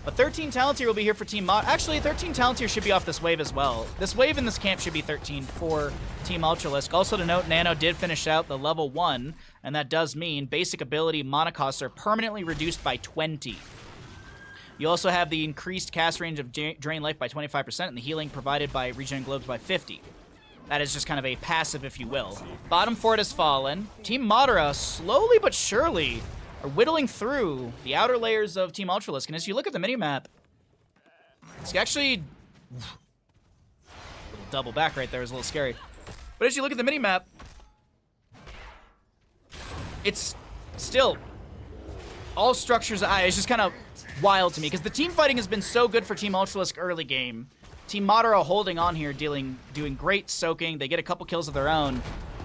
But 13 Talent Tier will be here for Team Mod. Actually, 13 Talent Tier should be off this wave as well. This wave in this camp should be 13 for Team Ultralisk. Also to note, Nano did finish out the level 1, and that does mean basic ability mana costs are permanently reduced by 20. You also have the increased cast range of Drain Life by 25% and the healing provided by Regen Globes by 50. That is just kind of a passive, if you will. Bottom fort has fallen. Team Madara, slowly but surely, are whittling through the outer layers of Team Ultralisk. And as you look at the minimap, it's actually... double back right there is a little scary. But as you look at the minimap, it's still all structures. It's just kind of wild to me, because the team fighting has been so good for Team Ultralisk early game. Team Madara holding on here, doing great soaking. They get a couple kills of their own.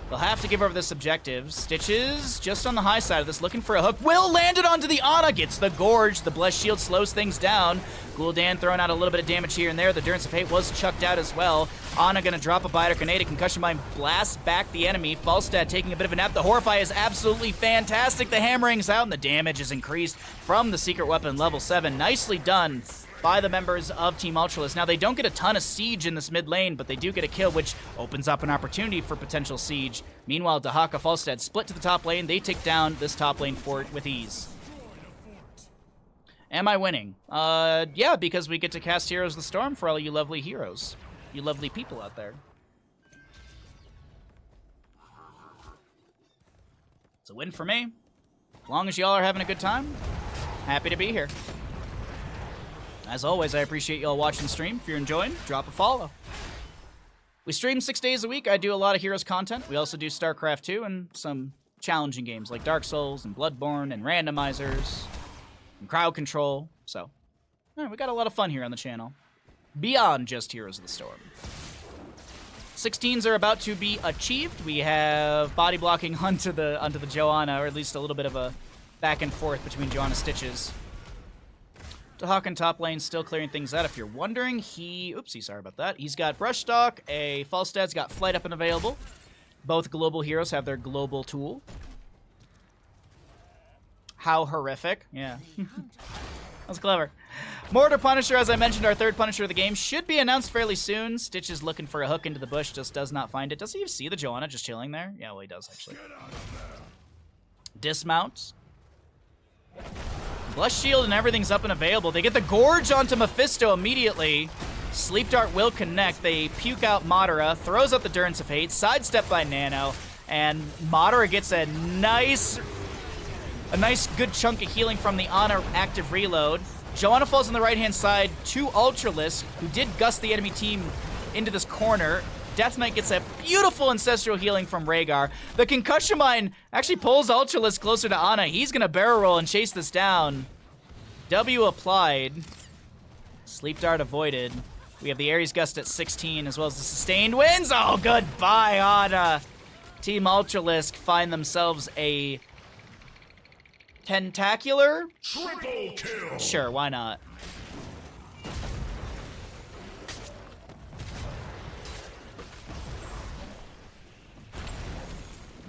They'll have to give over this objective. Stitches just on the high side of this, looking for a hook. Will landed onto the Ana, gets the Gorge. The Blessed Shield slows things down. Gul'dan throwing out a little bit of damage here and there. The Durance of Hate was chucked out as well. Ana gonna drop a Biter Grenade. A Concussion Mine blasts back the enemy. Falstad taking a bit of a nap. The Horrify is absolutely fantastic. The Hammering's out and the damage is increased from the secret weapon level 7. Nicely done by the members of Team Ultralisk. Now, they don't get a ton of siege in this mid lane, but they do get a kill, which opens up an opportunity for potential siege. Meanwhile, Dahaka Falstad split to the top lane. They take down this top lane fort with ease. Am I winning? Yeah, because we get to cast Heroes of the Storm for all you lovely heroes. You lovely people out there. It's a win for me. As long as y'all are having a good time, happy to be here. As always, I appreciate y'all watching the stream. If you're enjoying, drop a follow. We stream 6 days a week. I do a lot of Heroes content. We also do StarCraft 2 and some challenging games like Dark Souls and Bloodborne and randomizers and crowd control. So, we got a lot of fun here on the channel. Beyond just Heroes of the Storm. 16s are about to be achieved. We have body blocking onto the Johanna, or at least a little bit of a back and forth between Johanna Stitches. Hawk in top lane, still clearing things out. If you're wondering, oopsie, sorry about that. He's got Brushstock, a Falstad's got Flight Up and available. Both global heroes have their global tool. How horrific. Yeah. That was clever. Mortar Punisher, as I mentioned, our third Punisher of the game, should be announced fairly soon. Stitch is looking for a hook into the bush, just does not find it. Does he even see the Johanna just chilling there? Yeah, well, he does, actually. Dismount. Blush Shield and everything's up and available. They get the Gorge onto Mephisto immediately. Sleep Dart will connect. They puke out Madara, throws out the Durance of Hate, sidestep by Nano, and Madara gets a nice A nice good chunk of healing from the Ana active reload. Joanna falls on the right-hand side to Ultralisk, who did gust the enemy team into this corner. Death Knight gets a beautiful ancestral healing from Rhaegar. The concussion mine actually pulls Ultralisk closer to Ana. He's gonna barrel roll and chase this down. W applied. Sleep dart avoided. We have the Ares Gust at 16 as well as the sustained winds. Oh, goodbye, Ana. Team Ultralisk find themselves a tentacular? Triple kill. Sure, why not?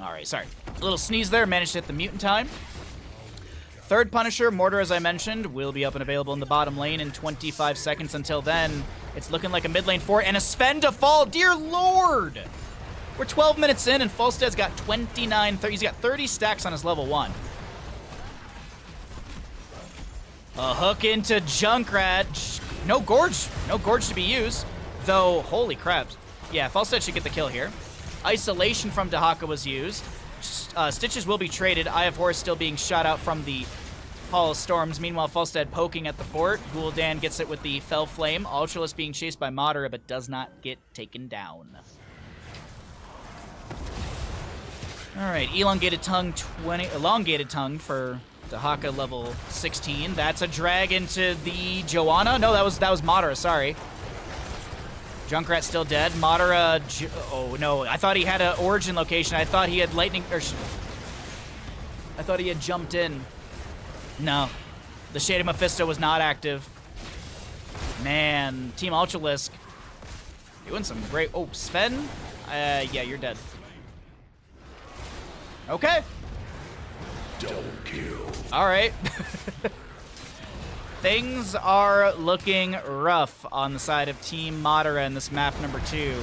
Alright, sorry. A little sneeze there, managed to hit the mute in time. Third Punisher, Mortar, as I mentioned, will be up and available in the bottom lane in 25 seconds. Until then, it's looking like a mid lane 4 and a Sven to fall. Dear Lord! We're 12 minutes in and Falstead's got 29, he's got 30 stacks on his level 1. A hook into Junkrat. No Gorge to be used. Though, holy crap. Yeah, Falstead should get the kill here. Isolation from Dahaka was used. Stitches will be traded. Eye of Horus still being shot out from the Hall of Storms. Meanwhile, Falstead poking at the fort. Gul'dan gets it with the Fell Flame. Ultralisk being chased by Madara, but does not get taken down. Alright, elongated tongue for Dahaka level 16. That's a drag into the Joanna. No, that was Madara, sorry. Junkrat still dead. Madara, oh no, I thought he had an origin location. I thought he had lightning, or I thought he had jumped in. No, the Shade of Mephisto was not active. Man, Team Ultralisk doing some great, oh, Sven? Yeah, you're dead. Okay. Double kill. All right. Things are looking rough on the side of Team Madara in this map number 2.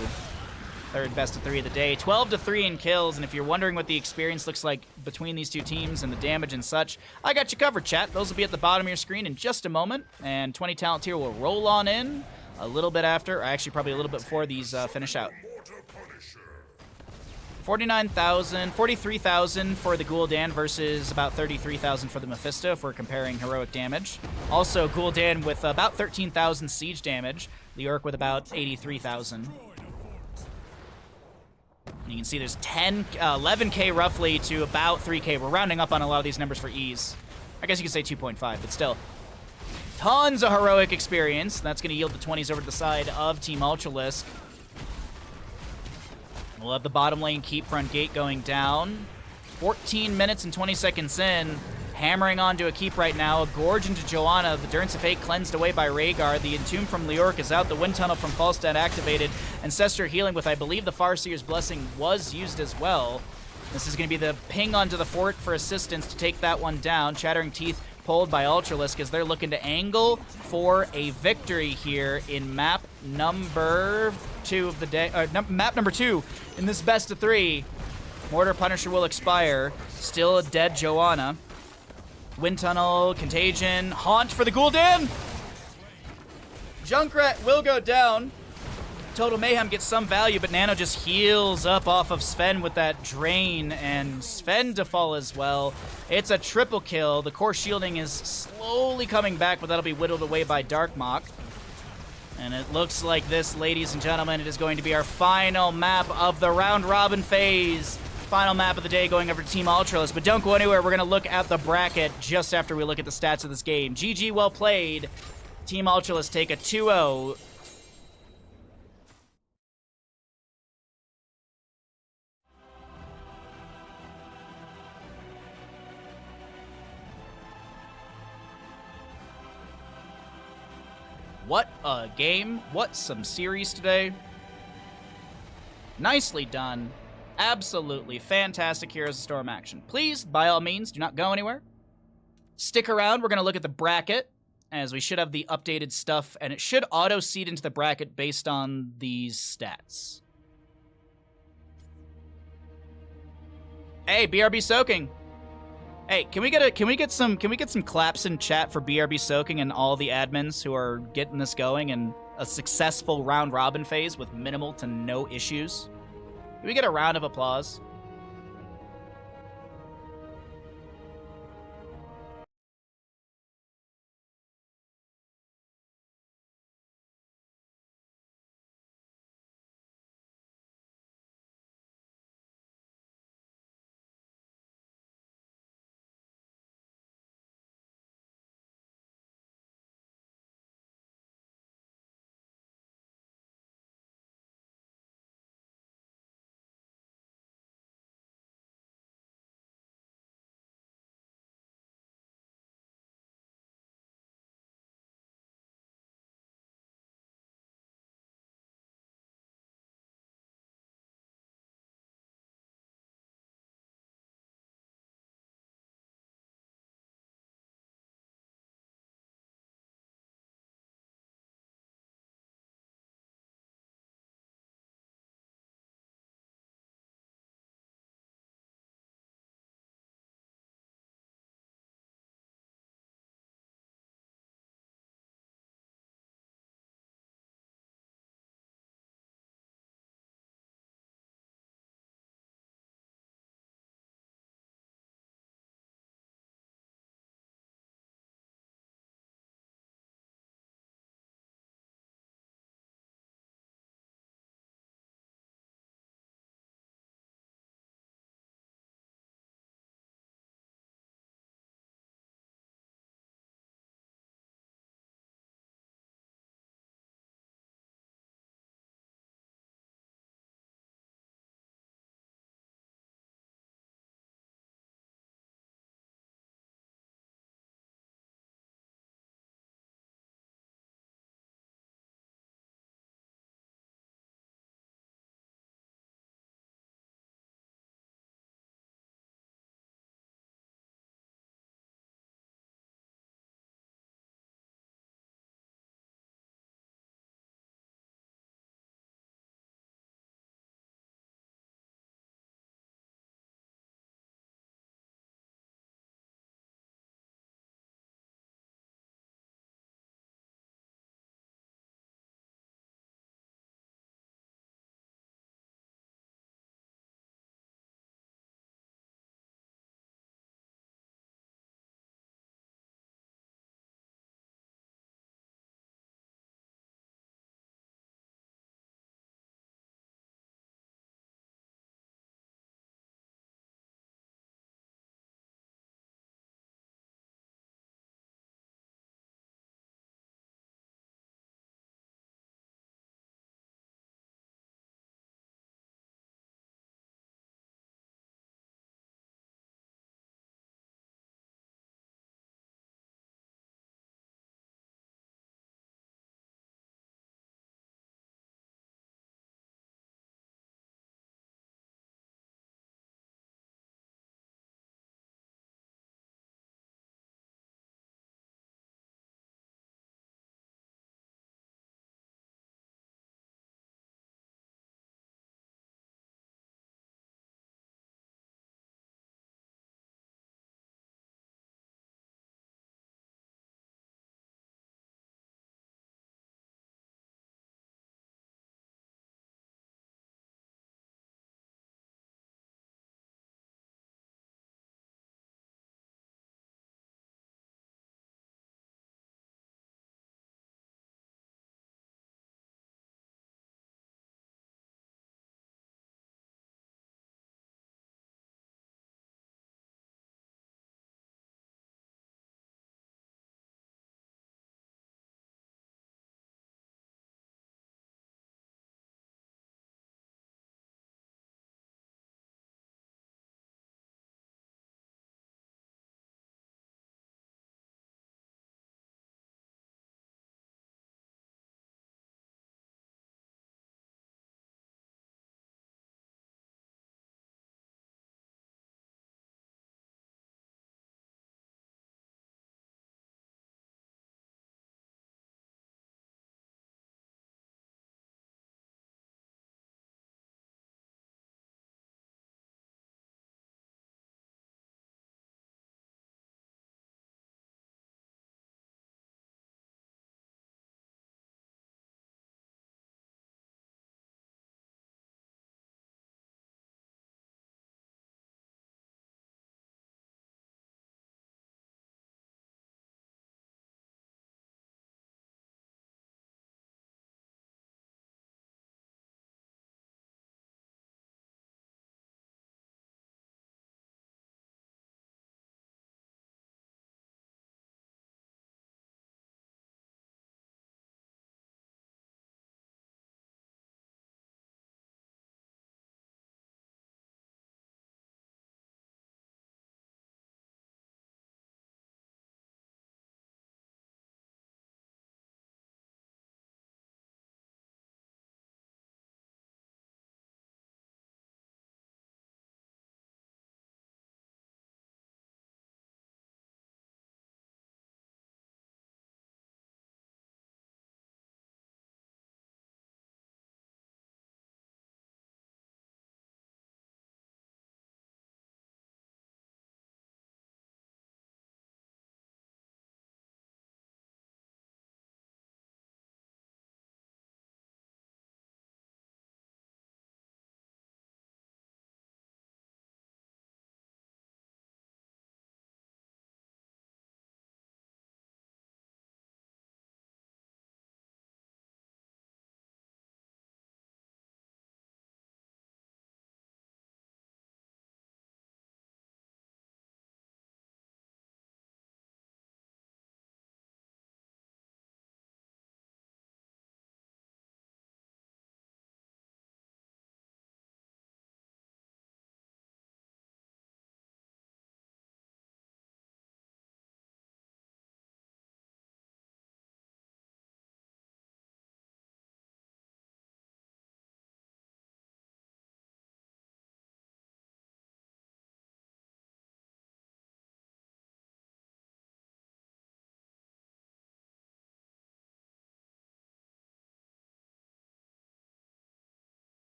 Third best of 3 of the day. 12-3 in kills, and if you're wondering what the experience looks like between these two teams and the damage and such, I got you covered, chat. Those will be at the bottom of your screen in just a moment, and 20 Talent Tier will roll on in a little bit after, or actually probably a little bit before these finish out. 43,000 for the Gul'dan versus about 33,000 for the Mephisto if we're comparing heroic damage. Also, Gul'dan with about 13,000 siege damage, the Orc with about 83,000. You can see there's 11k roughly to about 3k. We're rounding up on a lot of these numbers for ease. I guess you could say 2.5, but still. Tons of heroic experience. That's going to yield the 20s over to the side of Team Ultralisk. We'll have the bottom lane keep front gate going down. 14 minutes and 20 seconds in. Hammering onto a keep right now. A Gorge into Joanna. The Durance of Fate cleansed away by Rhaegar. The Entomb from Leoric is out. The Wind Tunnel from Falstad activated. Ancestor Healing with, I believe, the Farseer's Blessing was used as well. This is going to be the ping onto the fort for assistance to take that one down. Chattering Teeth pulled by Ultralisk as they're looking to angle for a victory here in map number 2 of the day. Map number 2 in this best of 3. Mortar Punisher will expire. Still a dead Joanna. Wind Tunnel, Contagion, Haunt for the Gul'dan. Junkrat will go down. Total Mayhem gets some value, but Nano just heals up off of Sven with that Drain, and Sven to fall as well. It's a triple kill. The core shielding is slowly coming back, but that'll be whittled away by Darkmok. And it looks like this, ladies and gentlemen, it is going to be our final map of the round-robin phase. Final map of the day going over to Team Ultralisk, but don't go anywhere. We're going to look at the bracket just after we look at the stats of this game. GG, well played. Team Ultralisk take a 2-0. What a game. What some series today. Nicely done. Absolutely fantastic Heroes of Storm action. Please, by all means, do not go anywhere. Stick around. We're going to look at the bracket, as we should have the updated stuff, and it should auto-seed into the bracket based on these stats. Hey, BRB Soaking. Hey, can we get some claps in chat for BRB Soaking and all the admins who are getting this going and a successful round robin phase with minimal to no issues? Can we get a round of applause?